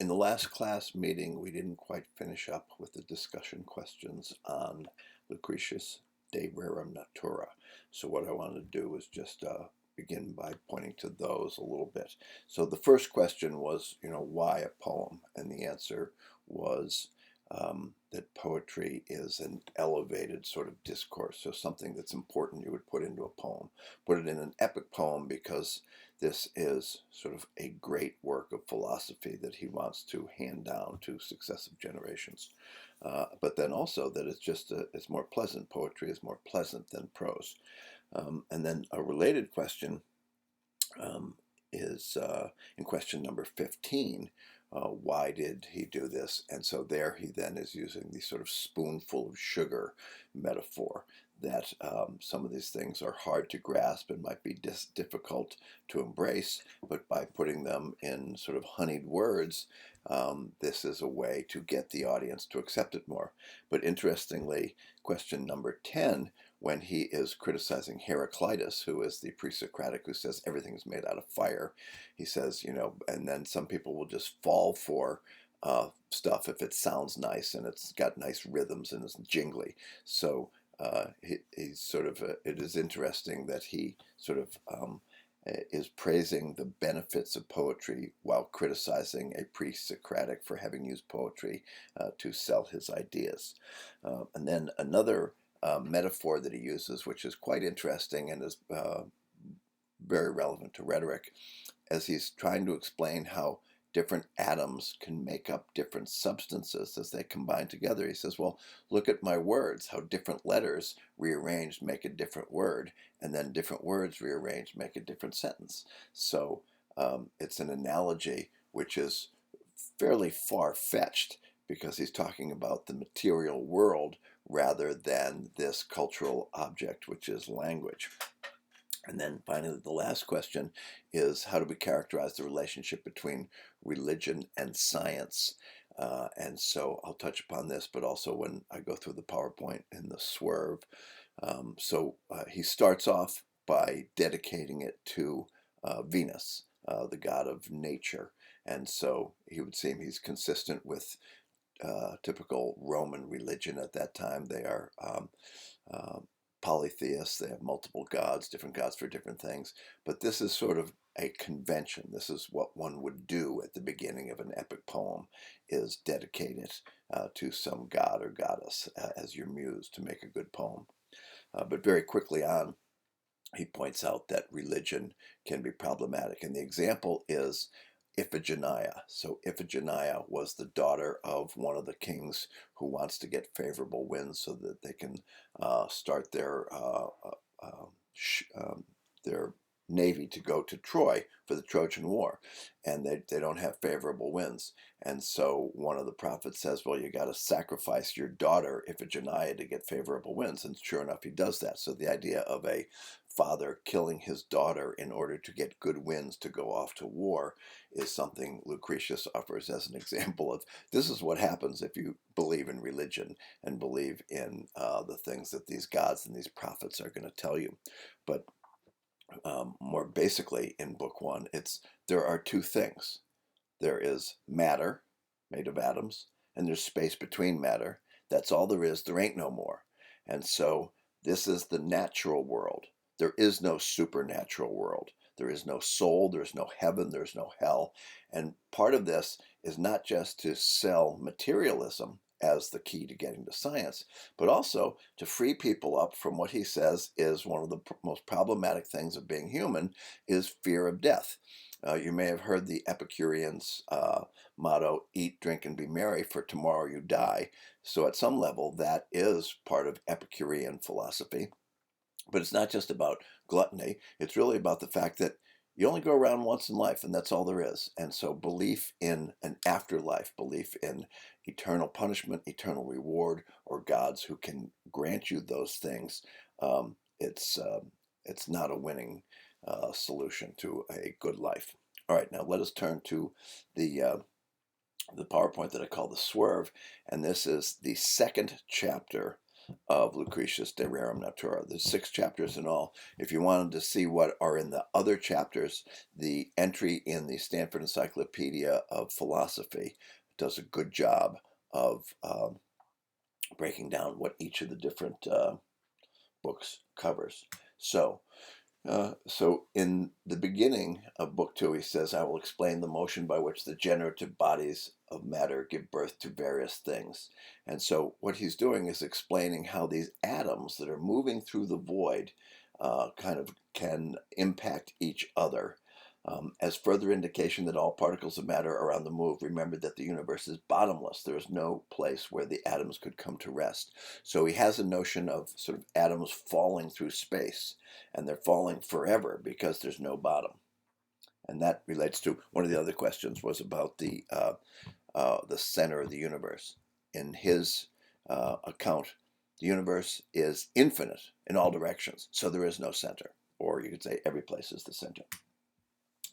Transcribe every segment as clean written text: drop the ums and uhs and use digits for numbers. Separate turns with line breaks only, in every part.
In the last class meeting, we didn't quite finish up with the discussion questions on Lucretius de Rerum Natura. So what I want to do is just begin by pointing to those a little bit. So the first question was, why a poem? And the answer was that poetry is an elevated sort of discourse. So something that's important you would put into a poem. Put it in an epic poem because this is sort of a great work of philosophy that he wants to hand down to successive generations. But then also that it's more pleasant. Poetry is more pleasant than prose. And then a related question is in question number 15. Why did he do this? And so there he then is using the sort of spoonful of sugar metaphor that some of these things are hard to grasp and might be difficult to embrace, but by putting them in sort of honeyed words, this is a way to get the audience to accept it more. But interestingly, question number 10, when he is criticizing Heraclitus, who is the pre-Socratic who says everything is made out of fire, he says, and then some people will just fall for stuff if it sounds nice and it's got nice rhythms and it's jingly. So he's sort of, it is interesting that he sort of is praising the benefits of poetry while criticizing a pre-Socratic for having used poetry to sell his ideas. And then another metaphor that he uses, which is quite interesting and is very relevant to rhetoric, as he's trying to explain how different atoms can make up different substances as they combine together. He says, well, look at my words, how different letters rearranged make a different word, and then different words rearranged make a different sentence. So it's an analogy which is fairly far-fetched because he's talking about the material world rather than this cultural object, which is language. And then finally, the last question is, how do we characterize the relationship between religion and science? And so I'll touch upon this, but also when I go through the PowerPoint in the Swerve. So he starts off by dedicating it to Venus, the god of nature. And so he would seem he's consistent with typical Roman religion at that time. They are polytheists. They have multiple gods, different gods for different things. But this is sort of a convention. This is what one would do at the beginning of an epic poem, is dedicate it to some god or goddess as your muse to make a good poem. But very quickly on, he points out that religion can be problematic. And the example is Iphigenia. So Iphigenia was the daughter of one of the kings who wants to get favorable winds so that they can start their navy to go to Troy for the Trojan War, and they don't have favorable winds. And so one of the prophets says, well, you got to sacrifice your daughter Iphigenia to get favorable winds. And sure enough, he does that. So the idea of a father killing his daughter in order to get good winds to go off to war is something Lucretius offers as an example of, this is what happens if you believe in religion and believe in the things that these gods and these prophets are going to tell you. But more basically in book one, there are two things. There is matter made of atoms, and there's space between matter. That's all there is. There ain't no more. And so this is the natural world. There is no supernatural world. There is no soul. There's no heaven. There's no hell. And part of this is not just to sell materialism as the key to getting to science, but also to free people up from what he says is one of the most problematic things of being human, is fear of death. You may have heard the Epicureans' motto, eat, drink, and be merry, for tomorrow you die. So at some level, that is part of Epicurean philosophy. But it's not just about gluttony. It's really about the fact that you only go around once in life, and that's all there is. And so belief in an afterlife, belief in eternal punishment, eternal reward, or gods who can grant you those things, it's not a winning solution to a good life. All right, now let us turn to the PowerPoint that I call the Swerve, and this is the second chapter of Lucretius de Rerum Natura. There's 6 chapters in all. If you wanted to see what are in the other chapters, the entry in the Stanford Encyclopedia of Philosophy does a good job of breaking down what each of the different books covers. So in the beginning of Book 2, he says, I will explain the motion by which the generative bodies of matter give birth to various things. And so what he's doing is explaining how these atoms that are moving through the void kind of can impact each other. As further indication that all particles of matter are on the move, remember that the universe is bottomless. There is no place where the atoms could come to rest. So he has a notion of sort of atoms falling through space, and they're falling forever because there's no bottom. And that relates to one of the other questions was about the center of the universe. In his account, the universe is infinite in all directions, so there is no center. Or you could say every place is the center.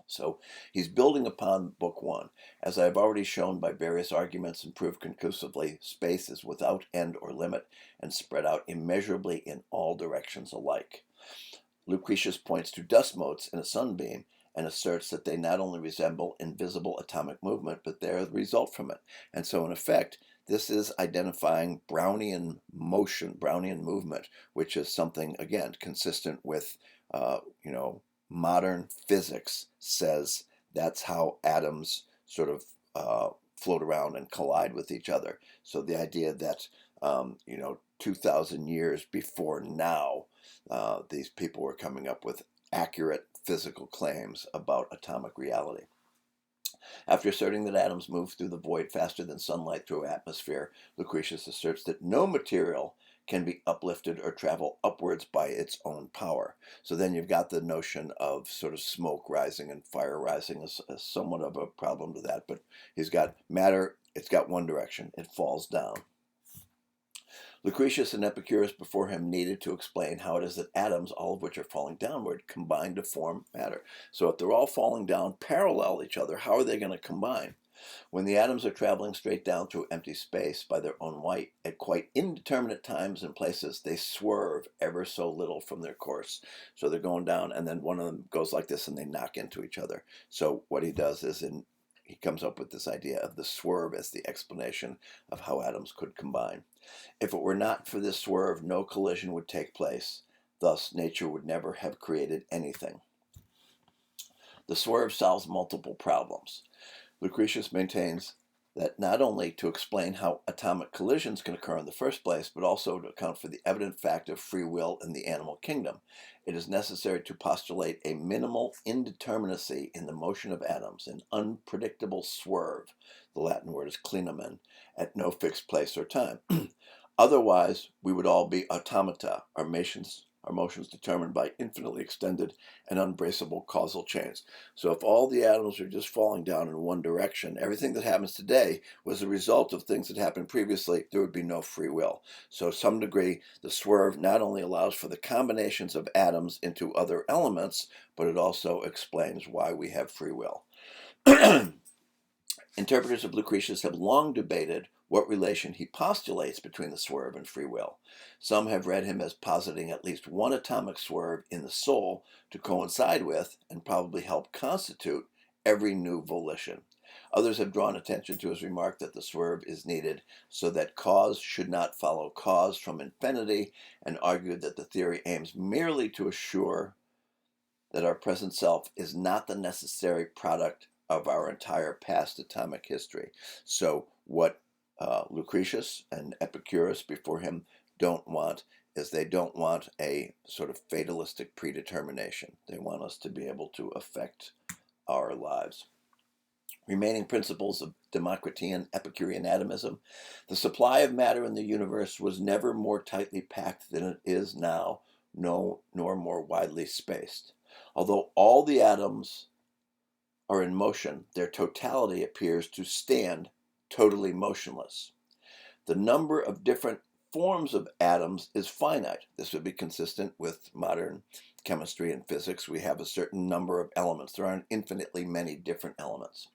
So he's building upon Book 1. As I have already shown by various arguments and proved conclusively, space is without end or limit and spread out immeasurably in all directions alike. Lucretius points to dust motes in a sunbeam and asserts that they not only resemble invisible atomic movement, but they are the result from it. And so, in effect, this is identifying Brownian motion, Brownian movement, which is something, again, consistent with, modern physics says that's how atoms sort of float around and collide with each other. So the idea that, 2,000 years before now, these people were coming up with accurate physical claims about atomic reality. After asserting that atoms move through the void faster than sunlight through atmosphere, Lucretius asserts that no material can be uplifted or travel upwards by its own power. So then you've got the notion of sort of smoke rising and fire rising as somewhat of a problem to that. But he's got matter, it's got one direction, it falls down. Lucretius and Epicurus before him needed to explain how it is that atoms, all of which are falling downward, combine to form matter. So if they're all falling down parallel each other, how are they going to combine? When the atoms are traveling straight down through empty space by their own weight, at quite indeterminate times and places, they swerve ever so little from their course. So they're going down, and then one of them goes like this, and they knock into each other. So what he does is he comes up with this idea of the swerve as the explanation of how atoms could combine. If it were not for this swerve, no collision would take place. Thus, nature would never have created anything. The swerve solves multiple problems. Lucretius maintains that not only to explain how atomic collisions can occur in the first place, but also to account for the evident fact of free will in the animal kingdom, it is necessary to postulate a minimal indeterminacy in the motion of atoms, an unpredictable swerve, the Latin word is clinamen, at no fixed place or time. Otherwise, we would all be automata, our motions determined by infinitely extended and unbraceable causal chains. So if all the atoms are just falling down in one direction, everything that happens today was a result of things that happened previously, there would be no free will. So to some degree, the swerve not only allows for the combinations of atoms into other elements, but it also explains why we have free will. Interpreters of Lucretius have long debated what relation he postulates between the swerve and free will. Some have read him as positing at least one atomic swerve in the soul to coincide with and probably help constitute every new volition. Others have drawn attention to his remark that the swerve is needed so that cause should not follow cause from infinity, and argued that the theory aims merely to assure that our present self is not the necessary product of our entire past atomic history. So what Lucretius and Epicurus before him don't want is they don't want a sort of fatalistic predetermination. They want us to be able to affect our lives. Remaining principles of Democritean Epicurean atomism. The supply of matter in the universe was never more tightly packed than it is now, nor more widely spaced. Although all the atoms are in motion, their totality appears to stand totally motionless. The number of different forms of atoms is finite. This would be consistent with modern chemistry and physics. We have a certain number of elements. There aren't infinitely many different elements.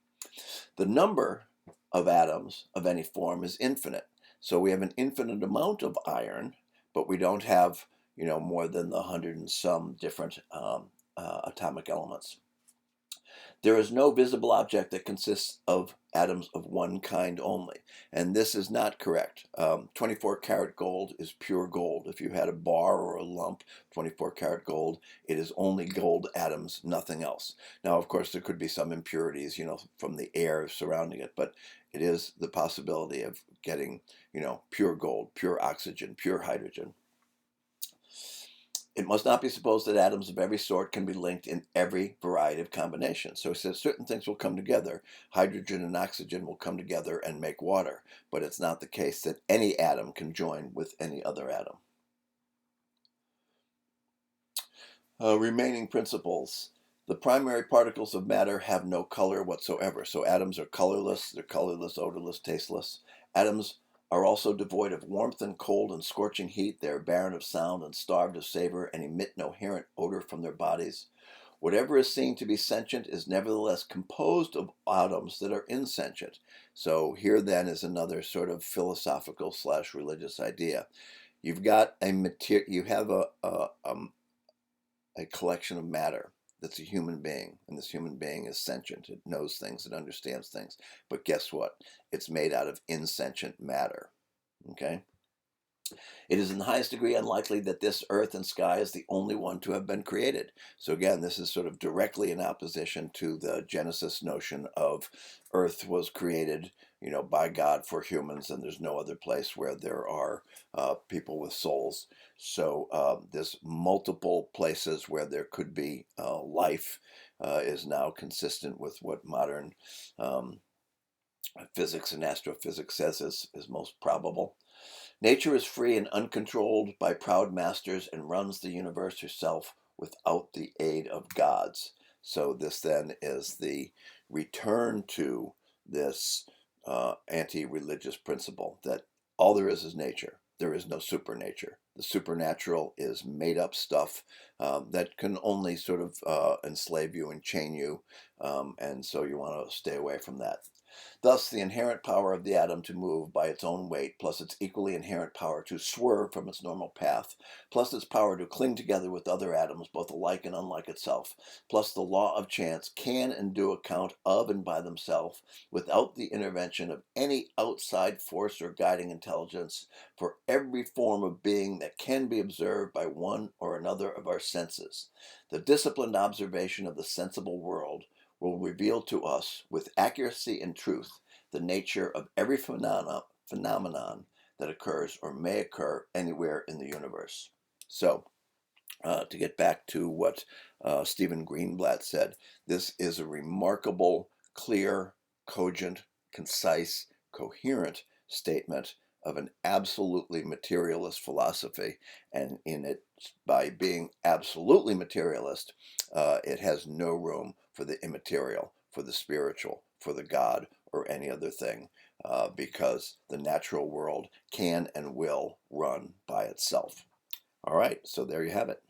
The number of atoms of any form is infinite. So we have an infinite amount of iron, but we don't have, more than the 100 and some different atomic elements. There is no visible object that consists of atoms of one kind only. And this is not correct. 24 karat gold is pure gold. If you had a bar or a lump, 24 karat gold, it is only gold atoms, nothing else. Now, of course, there could be some impurities, from the air surrounding it, but it is the possibility of getting, pure gold, pure oxygen, pure hydrogen. It must not be supposed that atoms of every sort can be linked in every variety of combination. So he says certain things will come together. Hydrogen and oxygen will come together and make water, but it's not the case that any atom can join with any other atom. Remaining principles. The primary particles of matter have no color whatsoever. So atoms are colorless, they're colorless, odorless, tasteless. Atoms are also devoid of warmth and cold and scorching heat. They are barren of sound and starved of savor and emit no inherent odor from their bodies. Whatever is seen to be sentient is nevertheless composed of atoms that are insentient. So here then is another sort of philosophical / religious idea. You've got you have a collection of matter that's a human being, and this human being is sentient. It knows things, it understands things. But guess what? It's made out of insentient matter. Okay? It is in the highest degree unlikely that this earth and sky is the only one to have been created. So again, this is sort of directly in opposition to the Genesis notion of earth was created, by God for humans, and there's no other place where there are people with souls. So there's multiple places where there could be life is now consistent with what modern physics and astrophysics says is most probable. Nature is free and uncontrolled by proud masters and runs the universe herself without the aid of gods. So this then is the return to this anti-religious principle that all there is nature. There is no supernature. The supernatural is made up stuff that can only sort of enslave you and chain you, and so you want to stay away from that. Thus, the inherent power of the atom to move by its own weight, plus its equally inherent power to swerve from its normal path, plus its power to cling together with other atoms, both alike and unlike itself, plus the law of chance, can and do account of and by themselves, without the intervention of any outside force or guiding intelligence, for every form of being that can be observed by one or another of our senses. The disciplined observation of the sensible world will reveal to us with accuracy and truth the nature of every phenomenon that occurs or may occur anywhere in the universe. So, to get back to what Stephen Greenblatt said, this is a remarkable, clear, cogent, concise, coherent statement of an absolutely materialist philosophy, and in it, by being absolutely materialist, it has no room for the immaterial, for the spiritual, for the God, or any other thing, because the natural world can and will run by itself. All right, so there you have it.